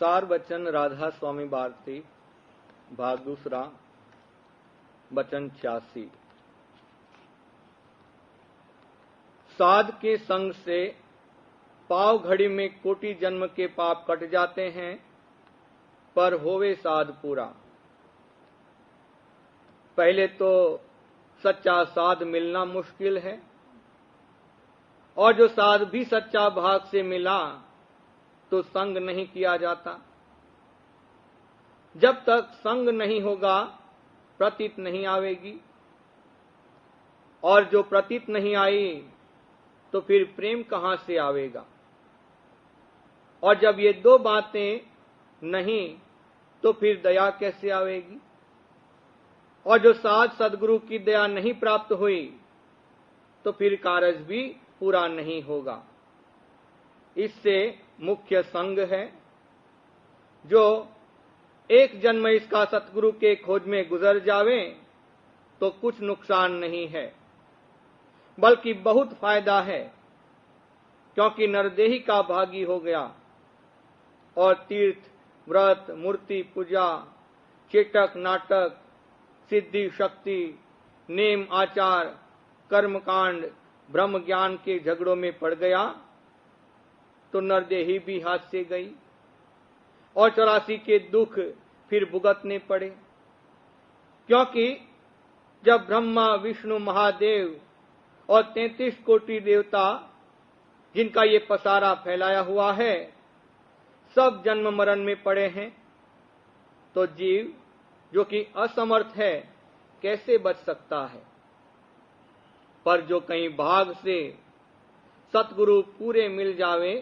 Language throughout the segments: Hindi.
सार वचन राधा स्वामी भारती भाग दूसरा वचन 86। साध के संग से पाव घड़ी में कोटि जन्म के पाप कट जाते हैं, पर होवे साध पूरा। पहले तो सच्चा साध मिलना मुश्किल है, और जो साध भी सच्चा भाग से मिला तो संग नहीं किया जाता। जब तक संग नहीं होगा प्रतीत नहीं आवेगी, और जो प्रतीत नहीं आई तो फिर प्रेम कहां से आवेगा। और जब ये दो बातें नहीं तो फिर दया कैसे आवेगी। और जो साध सदगुरु की दया नहीं प्राप्त हुई तो फिर कार्य भी पूरा नहीं होगा। इससे मुख्य संग है। जो एक जन्म इसका सतगुरु के खोज में गुजर जावे तो कुछ नुकसान नहीं है, बल्कि बहुत फायदा है, क्योंकि नरदेही का भागी हो गया और तीर्थ व्रत मूर्ति पूजा चेटक नाटक सिद्धि शक्ति नेम आचार कर्मकांड ब्रह्म ज्ञान के झगड़ों में पड़ गया तो नरदेही भी हाथ से गई और 84 के दुख फिर भुगतने पड़े। क्योंकि जब ब्रह्मा विष्णु महादेव और 33 कोटि देवता जिनका ये पसारा फैलाया हुआ है सब जन्म मरण में पड़े हैं, तो जीव जो कि असमर्थ है कैसे बच सकता है। पर जो कहीं भाग से सतगुरु पूरे मिल जावे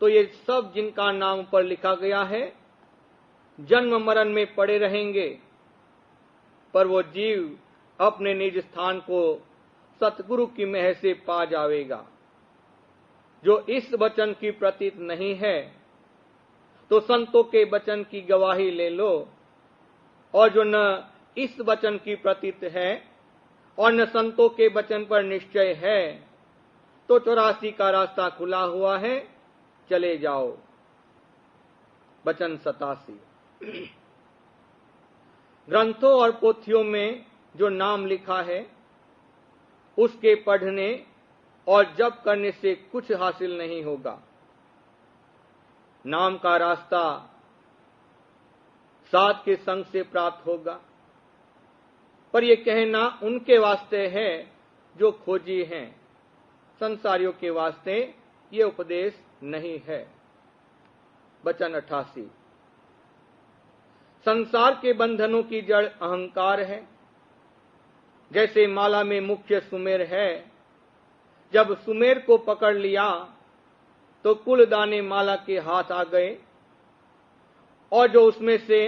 तो ये सब जिनका नाम पर लिखा गया है जन्म मरण में पड़े रहेंगे, पर वो जीव अपने निज स्थान को सतगुरु की मेहर से पा जावेगा। जो इस वचन की प्रतीत नहीं है तो संतों के वचन की गवाही ले लो, और जो न इस वचन की प्रतीत है और न संतों के वचन पर निश्चय है तो 84 का रास्ता खुला हुआ है, चले जाओ। वचन 87। ग्रंथों और पोथियों में जो नाम लिखा है उसके पढ़ने और जप करने से कुछ हासिल नहीं होगा। नाम का रास्ता साध के संग से प्राप्त होगा, पर यह कहना उनके वास्ते है जो खोजी हैं, संसारियों के वास्ते ये उपदेश नहीं है। वचन 88। संसार के बंधनों की जड़ अहंकार है। जैसे माला में मुख्य सुमेर है, जब सुमेर को पकड़ लिया तो कुल दाने माला के हाथ आ गए, और जो उसमें से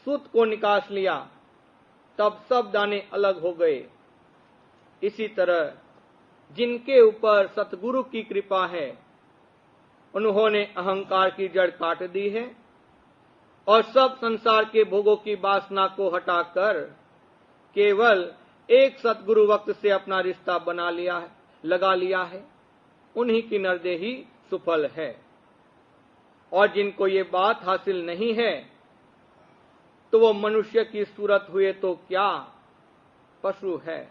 सूत को निकास लिया तब सब दाने अलग हो गए। इसी तरह जिनके ऊपर सतगुरु की कृपा है उन्होंने अहंकार की जड़ काट दी है और सब संसार के भोगों की वासना को हटाकर केवल एक सतगुरु वक्त से अपना रिश्ता बना लिया है, लगा लिया है। उन्हीं की नरदेही सुफल है। और जिनको ये बात हासिल नहीं है तो वो मनुष्य की सूरत हुए तो क्या पशु है।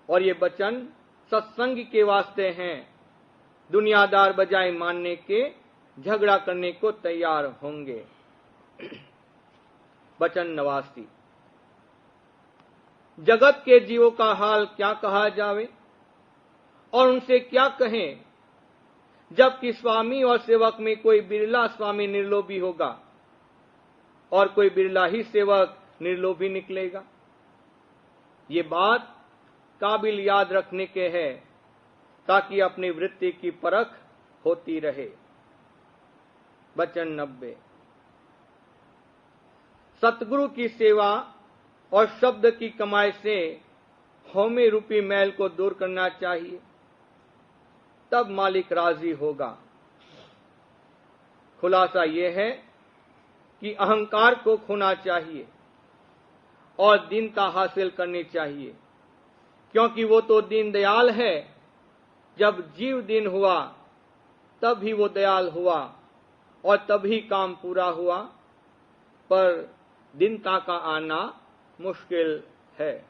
और ये वचन सत्संग के वास्ते हैं। दुनियादार बजाय मानने के झगड़ा करने को तैयार होंगे। वचन 89। जगत के जीवों का हाल क्या कहा जावे और उनसे क्या कहें, जबकि स्वामी और सेवक में कोई बिरला स्वामी निर्लोभी होगा और कोई बिरला ही सेवक निर्लोभी निकलेगा। ये बात काबिल याद रखने के है ताकि अपनी वृत्ति की परख होती रहे। वचन 90। सतगुरु की सेवा और शब्द की कमाई से हौमे रूपी मैल को दूर करना चाहिए, तब मालिक राजी होगा। खुलासा यह है कि अहंकार को खोना चाहिए और दीनता हासिल करनी चाहिए, क्योंकि वो तो दीनदयाल है। जब जीव दीन हुआ तब ही वो दयाल हुआ, और तभी काम पूरा हुआ, पर दीनता का आना मुश्किल है।